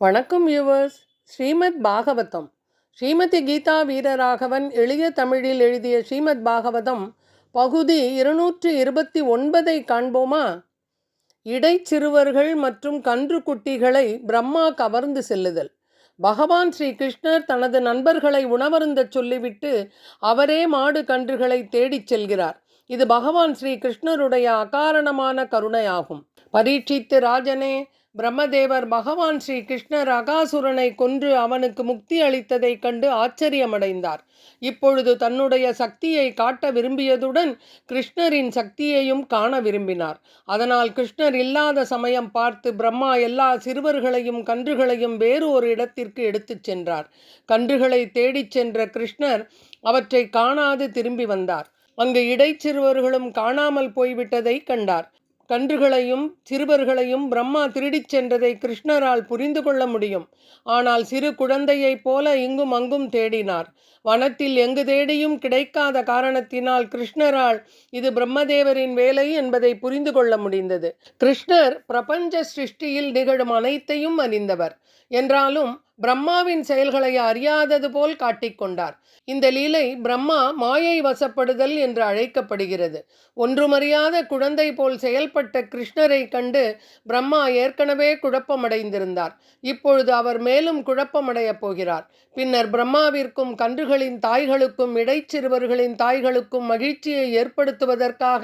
வணக்கம் வியூவர்ஸ். ஸ்ரீமத் பாகவதம். ஸ்ரீமதி கீதா வீரராகவன் எளிய தமிழில் எழுதிய ஸ்ரீமத் பாகவதம் பகுதி 229 காண்போமா? இடைச்சிறுவர்கள் மற்றும் கன்று குட்டிகளை பிரம்மா கவர்ந்து செல்லுதல். பகவான் ஸ்ரீ கிருஷ்ணர் தனது நண்பர்களை உணவருந்தச் சொல்லிவிட்டு அவரே மாடு கன்றுகளை தேடிச் செல்கிறார். இது பகவான் ஸ்ரீ கிருஷ்ணருடைய அகாரணமான கருணையாகும். பரீட்சித்து ராஜனே, பிரம்மதேவர் பகவான் ஸ்ரீ கிருஷ்ணர் அகாசுரனை கொன்று அவனுக்கு முக்தி அளித்ததைக் கண்டு ஆச்சரியமடைந்தார். இப்பொழுது தன்னுடைய சக்தியை காட்ட விரும்பியதுடன் கிருஷ்ணரின் சக்தியையும் காண விரும்பினார். அதனால் கிருஷ்ணர் இல்லாத சமயம் பார்த்து பிரம்மா எல்லா சிறுவர்களையும் கன்றுகளையும் வேறு ஒரு இடத்திற்கு எடுத்துச் சென்றார். கன்றுகளை தேடிச் சென்ற கிருஷ்ணர் அவற்றை காணாது திரும்பி வந்தார். அங்கு இடைச்சிறுவர்களும் காணாமல் போய்விட்டதை கண்டார். கன்றுகளையும் சிறுவர்களையும் பிரம்மா திருடிச் சென்றதை கிருஷ்ணரால் புரிந்து கொள்ள முடியும். ஆனால் சிறு குழந்தையைப் போல இங்கும் அங்கும் தேடினார். வனத்தில் எங்கு தேடியும் கிடைக்காத காரணத்தினால் கிருஷ்ணரால் இது பிரம்மதேவரின் வேலை என்பதை புரிந்து கொள்ள முடிந்தது. கிருஷ்ணர் பிரபஞ்ச சிருஷ்டியில் நிகழும் அனைத்தையும் அறிந்தவர். என்றாலும் பிரம்மாவின் செயல்களை அறியாதது போல் காட்டிக்கொண்டார். இந்த லீலை பிரம்மா மாயை வசப்படுதல் என்று அழைக்கப்படுகிறது. ஒன்றுமறியாத குழந்தை போல் செயல்பட்ட கிருஷ்ணரை கண்டு பிரம்மா ஏற்கனவே குழப்பமடைந்திருந்தார். இப்பொழுது அவர் மேலும் குழப்பமடையப் போகிறார். பின்னர் பிரம்மாவிற்கும் கன்றுகளின் தாய்களுக்கும் இடைச்சிறுவர்களின் தாய்களுக்கும் மகிழ்ச்சியை ஏற்படுத்துவதற்காக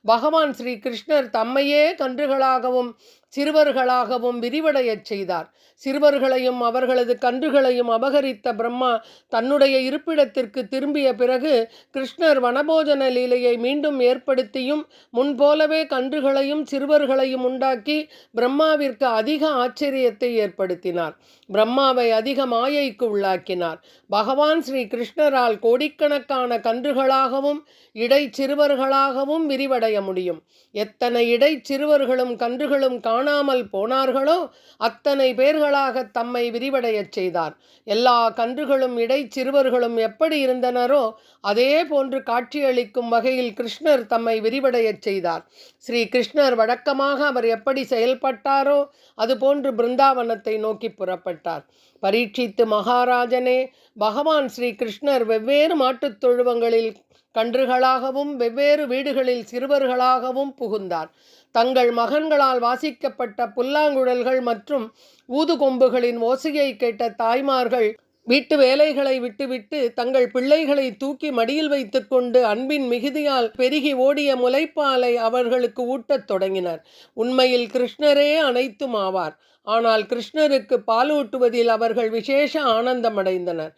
பகவான் ஸ்ரீ கிருஷ்ணர் தம்மையே கன்றுகளாகவும் சிறுவர்களாகவும் விரிவடையச் செய்தார். சிறுவர்களையும் அவர்களது கன்றுகளையும் அபகரித்த பிரம்மா தன்னுடைய இருப்பிடத்திற்கு திரும்பிய பிறகு கிருஷ்ணர் வனபோஜன லீலையை மீண்டும் ஏற்படுத்தியும் முன்போலவே கன்றுகளையும் சிறுவர்களையும் உண்டாக்கி பிரம்மாவிற்கு அதிக ஆச்சரியத்தை ஏற்படுத்தினார். பிரம்மாவை அதிக மாயைக்கு உள்ளாக்கினார். பகவான் ஸ்ரீ கிருஷ்ணரால் கோடிக்கணக்கான கன்றுகளாகவும் இடைச்சிறுவர்களாகவும் விரிவடைய முடியும். எத்தனை இடைச்சிறுவர்களும் கன்றுகளும் காணாமல் போனார்களோ அத்தனை பேர்களாக தம்மை விரிவடையச் செய்தார். எல்லா கன்றுகளும் இடைச்சிறுவர்களும் எப்படி இருந்தனரோ அதே போன்று காட்சியளிக்கும் வகையில் கிருஷ்ணர் தம்மை விரிவடையச் செய்தார். ஸ்ரீ கிருஷ்ணர் வழக்கமாக அவர் எப்படி செயல்பட்டாரோ அதுபோன்று பிருந்தாவனத்தை நோக்கி புறப்பட்டார். பரீட்சித்து மகாராஜனே, பகவான் ஸ்ரீ கிருஷ்ணர் வெவ்வேறு மாட்டுத் தொழுவங்களில் கன்றுகளாகவும் வெவ்வேறு வீடுகளில் சிறுவர்களாகவும் புகுந்தார். தங்கள் மகன்களால் வாசிக்கப்பட்ட புல்லாங்குழல்கள் மற்றும் ஊதுகொம்புகளின் ஓசையை கேட்ட தாய்மார்கள் வீட்டு வேலைகளை விட்டுவிட்டு தங்கள் பிள்ளைகளை தூக்கி மடியில் வைத்துக்கொண்டு அன்பின் மிகுதியால் பெருகி ஓடிய முலைப்பாலை அவர்களுக்கு ஊட்டத் தொடங்கினர். உண்மையில் கிருஷ்ணரே அனைத்தும் ஆவார். ஆனால் கிருஷ்ணருக்கு பாலூட்டுவதில் அவர்கள் விசேஷ ஆனந்தமடைந்தனர்.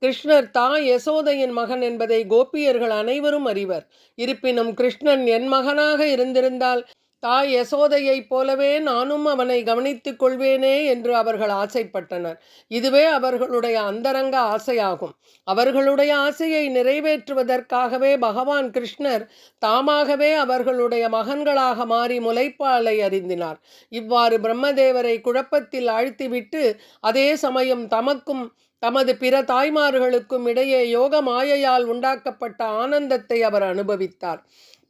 கிருஷ்ணர் தாய் யசோதையின் மகன் என்பதை கோபியர்கள் அனைவரும் அறிவர். இருப்பினும் கிருஷ்ணன் என் மகனாக இருந்திருந்தால் தாய் யசோதையைப் போலவே நானும் அவனை கவனித்துக் கொள்வேனே என்று அவர்கள் ஆசைப்பட்டனர். இதுவே அவர்களுடைய அந்தரங்க ஆசையாகும். அவர்களுடைய ஆசையை நிறைவேற்றுவதற்காகவே பகவான் கிருஷ்ணர் தாமாகவே அவர்களுடைய மகன்களாக மாறி முலைப்பாலை அருந்தினார். இவ்வாறு பிரம்மதேவரை குழப்பத்தில் ஆழ்த்திவிட்டு அதே சமயம் தமக்கும் தமது பிற தாய்மார்களுக்கும் இடையே யோக மாயையால் உண்டாக்கப்பட்ட ஆனந்தத்தை அவர் அனுபவித்தார்.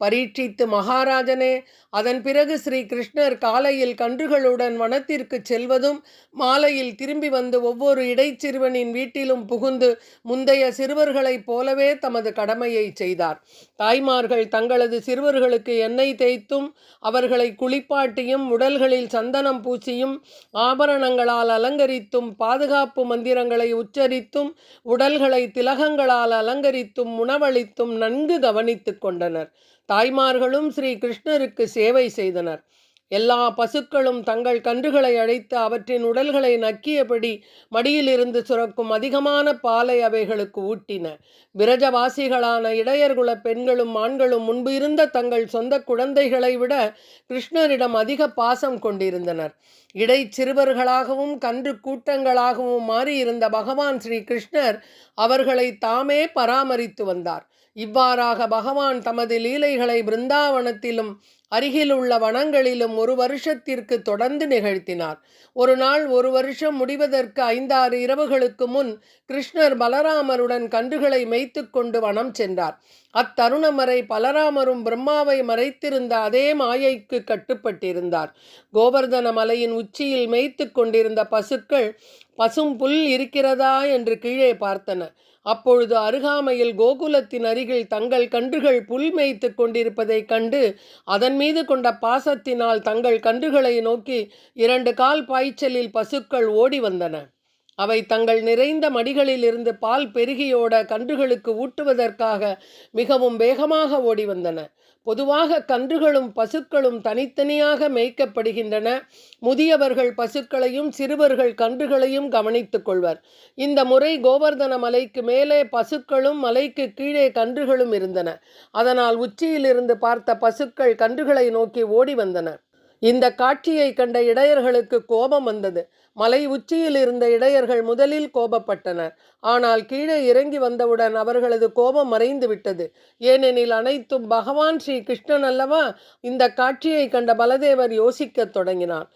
பரீட்சித்து மகாராஜனே, அதன் பிறகு ஸ்ரீ கிருஷ்ணர் காலையில் கன்றுகளுடன் வனத்திற்கு செல்வதும் மாலையில் திரும்பி வந்து ஒவ்வொரு இடைச்சிறுவனின் வீட்டிலும் புகுந்து முந்தைய சிறுவர்களைப் போலவே தமது கடமையை செய்தார். தாய்மார்கள் தங்களது சிறுவர்களுக்கு எண்ணெய் தேய்த்தும் அவர்களை குளிப்பாட்டியும் உடல்களில் சந்தனம் பூசியும் ஆபரணங்களால் அலங்கரித்தும் பாதுகாப்பு மந்திரங்களை உச்சரித்தும் உடல்களை திலகங்களால் அலங்கரித்தும் உணவளித்தும் நன்கு கவனித்து கொண்டனர். தாய்மார்களும் ஸ்ரீ கிருஷ்ணருக்கு சேவை செய்தனர். எல்லா பசுக்களும் தங்கள் கன்றுகளை அழைத்து அவற்றின் உடல்களை நக்கியபடி மடியிலிருந்து சுரக்கும் அதிகமான பாலை அவைகளுக்கு ஊட்டின. விரஜவாசிகளான இடையர்குல பெண்களும் ஆண்களும் முன்பு இருந்த தங்கள் சொந்த குழந்தைகளை விட கிருஷ்ணரிடம் அதிக பாசம் கொண்டிருந்தனர். இடைச்சிறுவர்களாகவும் கன்று கூட்டங்களாகவும் மாறியிருந்த பகவான் ஸ்ரீ கிருஷ்ணர் அவர்களை தாமே பராமரித்து வந்தார். இவ்வாறாக பகவான் தமது லீலைகளை பிருந்தாவனத்திலும் அருகிலுள்ள வனங்களிலும் 1 வருஷத்திற்கு தொடர்ந்து நிகழ்த்தினார். ஒரு நாள் 1 வருஷம் முடிவதற்கு 5-6 இரவுகளுக்கு முன் கிருஷ்ணர் பலராமருடன் கன்றுகளை மேய்த்து கொண்டு வனம் சென்றார். அத்தருணம் வரை பலராமரும் பிரம்மாவை மறைத்திருந்த அதே மாயைக்கு கட்டுப்பட்டிருந்தார். கோவர்தன மலையின் உச்சியில் மேய்த்து கொண்டிருந்த பசுக்கள் பசும் புல் இருக்கிறதா என்று கீழே பார்த்தன. அப்பொழுது அருகாமையில் கோகுலத்தின் அருகில் தங்கள் கன்றுகள் புல் மேய்த்து கொண்டிருப்பதைக் கண்டு அதன் மீது கொண்ட பாசத்தினால் தங்கள் கன்றுகளை நோக்கி 2 கால் பாய்ச்சலில் பசுக்கள் ஓடி வந்தன. அவை தங்கள் நிறைந்த மடிகளில் இருந்து பால் பெருகியோட கன்றுகளுக்கு ஊட்டுவதற்காக மிகவும் வேகமாக ஓடி வந்தன. பொதுவாக கன்றுகளும் பசுக்களும் தனித்தனியாக மேய்க்கப்படுகின்றன. முதியவர்கள் பசுக்களையும் சிறுவர்கள் கன்றுகளையும் கவனித்துக் கொள்வர். இந்த முறை கோவர்தன மலைக்கு மேலே பசுக்களும் மலைக்கு கீழே கன்றுகளும் இருந்தன. அதனால் உச்சியிலிருந்து பார்த்த பசுக்கள் கன்றுகளை நோக்கி ஓடி வந்தன. இந்த காட்சியை கண்ட இடையர்களுக்கு கோபம் வந்தது. மலை உச்சியில் இருந்த இடையர்கள் முதலில் கோபப்பட்டனர். ஆனால் கீழே இறங்கி வந்தவுடன் அவர்களது கோபம் மறைந்து விட்டது. ஏனெனில் அனைத்தும் பகவான் ஸ்ரீ கிருஷ்ணன் அல்லவா. இந்த காட்சியை கண்ட பலதேவர் யோசிக்கத் தொடங்கினார்.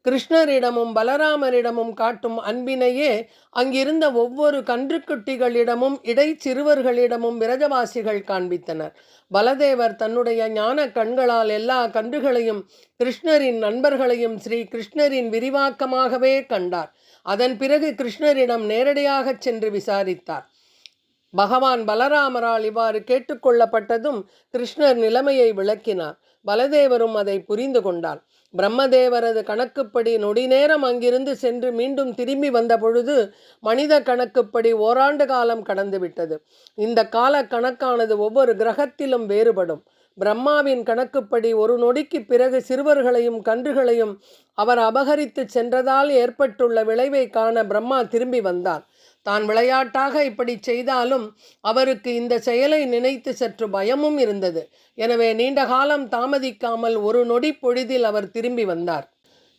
கிருஷ்ணரிடமும் பலராமரிடமும் காட்டும் அன்பினையே அங்கிருந்த ஒவ்வொரு கன்றுக்குட்டிகளிடமும் இடைச்சிறுவர்களிடமும் விரஜவாசிகள் காண்பித்தனர். பலதேவர் தன்னுடைய ஞான கண்களால் எல்லா கன்றுகளையும் கிருஷ்ணரின் நண்பர்களையும் ஸ்ரீ கிருஷ்ணரின் விரிவாக்கமாகவே கண்டார். அதன் பிறகு கிருஷ்ணரிடம் நேரடியாக சென்று விசாரித்தார். பகவான் பலராமரால் இவ்வாறு கேட்டுக்கொள்ளப்பட்டதும் கிருஷ்ணர் நிலைமையை விளக்கினார். பலதேவரும் அதை புரிந்து கொண்டார். பிரம்மதேவரது கணக்குப்படி நொடி நேரம் அங்கிருந்து சென்று மீண்டும் திரும்பி வந்த பொழுது மனித கணக்குப்படி ஓராண்டு காலம் கடந்துவிட்டது. இந்த கால கணக்கானது ஒவ்வொரு கிரகத்திலும் வேறுபடும். பிரம்மாவின் கணக்குப்படி 1 நொடிக்கு பிறகு சிறுவர்களையும் கன்றுகளையும் அவர் அபகரித்து சென்றதால் ஏற்பட்டுள்ள விளைவை காண பிரம்மா திரும்பி வந்தார். தான் விளையாட்டாக இப்படி செய்தாலும் அவருக்கு இந்த செயலை நினைத்து சற்று பயமும் இருந்தது. எனவே நீண்ட காலம் தாமதிக்காமல் 1 நொடி பொழுதில் அவர் திரும்பி வந்தார்.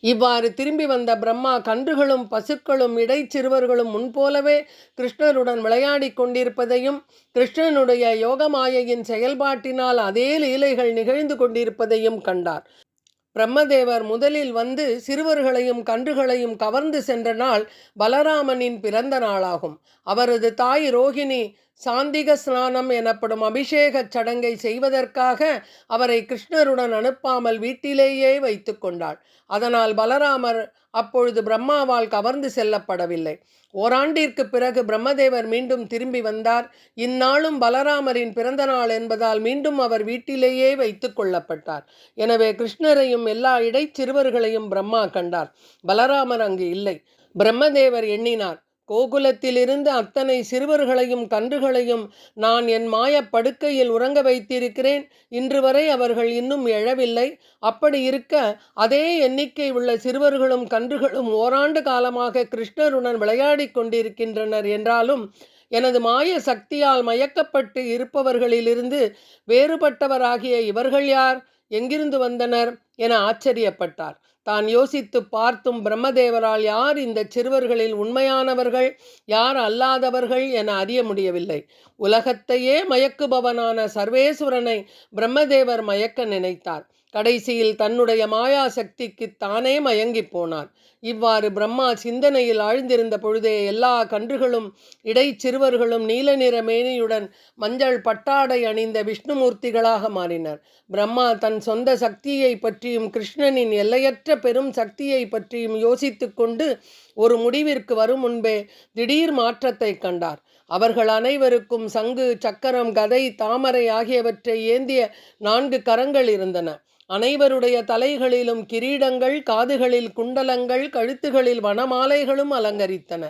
இவ்வாறு திரும்பி வந்த பிரம்மா கன்றுகளும் பசுக்களும் இடைச்சிறுவர்களும் முன்போலவே கிருஷ்ணருடன் விளையாடி கொண்டிருப்பதையும் கிருஷ்ணனுடைய யோகமாயையின் செயல்பாட்டினால் அதே லீலைகள் நிகழ்ந்து கொண்டிருப்பதையும் கண்டார். பிரம்மதேவர் முதலில் வந்து சிறுவர்களையும் கன்றுகளையும் கவர்ந்து சென்ற நாள் பலராமனின் பிறந்த நாளாகும். அவரது தாய் ரோகிணி சாந்திக ஸ்நானம் எனப்படும் அபிஷேகச் சடங்கை செய்வதற்காக அவரை கிருஷ்ணருடன் அனுப்பாமல் வீட்டிலேயே வைத்து கொண்டாள். அதனால் பலராமர் அப்பொழுது பிரம்மாவால் கவர்ந்து செல்லப்படவில்லை. ஓராண்டிற்கு பிறகு பிரம்மதேவர் மீண்டும் திரும்பி வந்தார். இந்நாளும் பலராமரின் பிறந்த நாள் என்பதால் மீண்டும் அவர் வீட்டிலேயே வைத்து கொள்ளப்பட்டார். எனவே கிருஷ்ணரையும் எல்லா இடைச்சிறுவர்களையும் பிரம்மா கண்டார். பலராமர் அங்கு இல்லை. பிரம்மதேவர் எண்ணினார், கோகுலத்திலிருந்து அத்தனை சிறுவர்களையும் கன்றுகளையும் நான் என் மாய படுக்கையில் உறங்க வைத்திருக்கிறேன். இன்று வரை அவர்கள் இன்னும் எழவில்லை. அப்படி இருக்க அதே எண்ணிக்கை உள்ள சிறுவர்களும் கன்றுகளும் ஓராண்டு காலமாக கிருஷ்ணருடன் விளையாடி கொண்டிருக்கின்றனர் என்றாலும் எனது மாய சக்தியால் மயக்கப்பட்டு இருப்பவர்களிலிருந்து வேறுபட்டவராகிய இவர்கள் யார்? எங்கிருந்து வந்தனர் என ஆச்சரியப்பட்டார். தான் யோசித்து பார்த்தும் பிரம்மதேவரால் யார் இந்த சிறுவர்களில் உண்மையானவர்கள் யார் அல்லாதவர்கள் என அறிய முடியவில்லை. உலகத்தையே மயக்குபவனான சர்வேஸ்வரனை பிரம்மதேவர் மயக்க நினைத்தார். கடைசியில் தன்னுடைய மாயா சக்திக்கு தானே மயங்கி போனார். இவ்வாறு பிரம்மா சிந்தனையில் ஆழ்ந்திருந்த பொழுதே எல்லா கன்றுகளும் இடைச்சிறுவர்களும் நீல நிற மேனியுடன் மஞ்சள் பட்டாடை அணிந்த விஷ்ணுமூர்த்திகளாக மாறினர். பிரம்மா தன் சொந்த சக்தியை பற்றியும் கிருஷ்ணனின் எல்லையற்ற பெரும் சக்தியை பற்றியும் யோசித்து கொண்டு ஒரு முடிவிற்கு வரும் முன்பே திடீர் மாற்றத்தை கண்டார். அவர்கள் அனைவருக்கும் சங்கு, சக்கரம், கதை, தாமரை ஆகியவற்றை ஏந்திய 4 கரங்கள் இருந்தன. அனைவருடைய தலைகளிலும் கிரீடங்கள், காதுகளில் குண்டலங்கள், கழுத்துகளில் வனமாலைகளும் அலங்கரித்தன.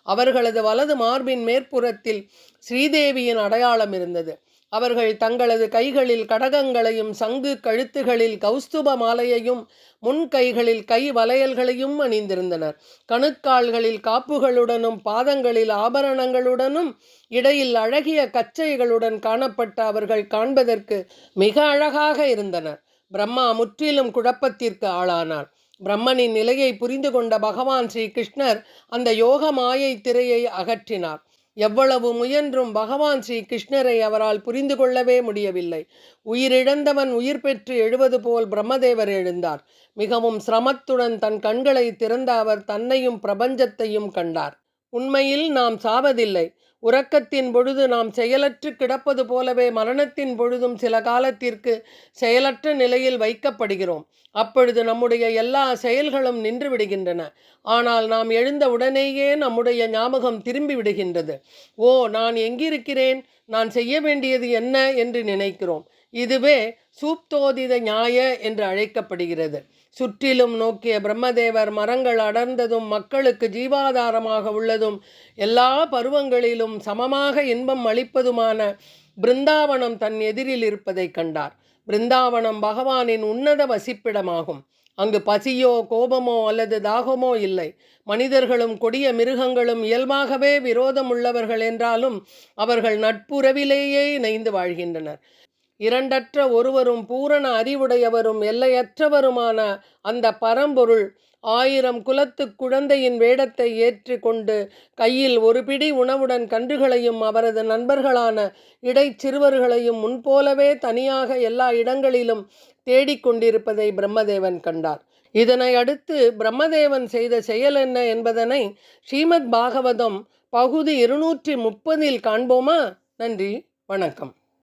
அவர்களது வலது மார்பின் மேற்புறத்தில் ஸ்ரீதேவியின் அடையாளம் இருந்தது. அவர்கள் தங்களது கைகளில் கடகங்களையும் சங்கு கழுத்துகளில் கௌஸ்துப மாலையையும் முன் கைகளில் கை வளையல்களையும் அணிந்திருந்தனர். கணுக்கால்களில் காப்புகளுடனும் பாதங்களில் ஆபரணங்களுடனும் இடையில் அழகிய கச்சைகளுடன் காணப்பட்ட அவர்கள் காண்பதற்கு மிக அழகாக இருந்தனர். பிரம்மா முற்றிலும் குழப்பத்திற்கு ஆளானார். பிரம்மனின் நிலையை புரிந்து கொண்ட பகவான் ஸ்ரீ கிருஷ்ணர் அந்த யோக மாயை திரையை அகற்றினார். எவ்வளவு முயன்றும் பகவான் ஸ்ரீ கிருஷ்ணரை அவரால் புரிந்து கொள்ளவே முடியவில்லை. உயிரிழந்தவன் உயிர் பெற்று எழுவது போல் பிரம்மதேவர் எழுந்தார். மிகவும் சிரமத்துடன் தன் கண்களை திறந்த அவர் தன்னையும் பிரபஞ்சத்தையும் கண்டார். உண்மையில் நாம் சாவதில்லை. உறக்கத்தின் பொழுது நாம் செயலற்று கிடப்பது போலவே மரணத்தின் பொழுதும் சில காலத்திற்கு செயலற்ற நிலையில் வைக்கப்படுகிறோம். அப்பொழுது நம்முடைய எல்லா செயல்களும் நின்று விடுகின்றன. ஆனால் நாம் எழுந்த உடனேயே நம்முடைய ஞாபகம் திரும்பி விடுகின்றது. ஓ, நான் எங்கிருக்கிறேன், நான் செய்ய வேண்டியது என்ன என்று நினைக்கிறோம். இதுவே சூப்தோதித நியாய என்று அழைக்கப்படுகிறது. சுற்றிலும் நோக்கிய பிரம்மதேவர் மரங்கள் அடர்ந்ததும் மக்களுக்கு ஜீவாதாரமாக உள்ளதும் எல்லா பருவங்களிலும் சமமாக இன்பம் அளிப்பதுமான பிருந்தாவனம் தன் எதிரில் இருப்பதை கண்டார். பிருந்தாவனம் பகவானின் உன்னத வசிப்பிடமாகும். அங்கு பசியோ கோபமோ அல்லது தாகமோ இல்லை. மனிதர்களும் கொடிய மிருகங்களும் இயல்பாகவே விரோதம் உள்ளவர்கள் என்றாலும் அவர்கள் நட்புறவிலேயே இணைந்து வாழ்கின்றனர். இரண்டற்ற ஒருவரும் பூரண அறிவுடையவரும் எல்லையற்றவருமான அந்த பரம்பொருள் 1000 குலத்து குழந்தையின் வேடத்தை ஏற்று கொண்டு கையில் ஒரு பிடி உணவுடன் கன்றுகளையும் அவரது நண்பர்களான இடைச்சிறுவர்களையும் முன்போலவே தனியாக எல்லா இடங்களிலும் தேடிக்கொண்டிருப்பதை பிரம்மதேவன் கண்டார். இதனை அடுத்து பிரம்மதேவன் செய்த செயல் என்ன என்பதனை ஸ்ரீமத் பாகவதம் பகுதி 230 காண்போமா? நன்றி, வணக்கம்.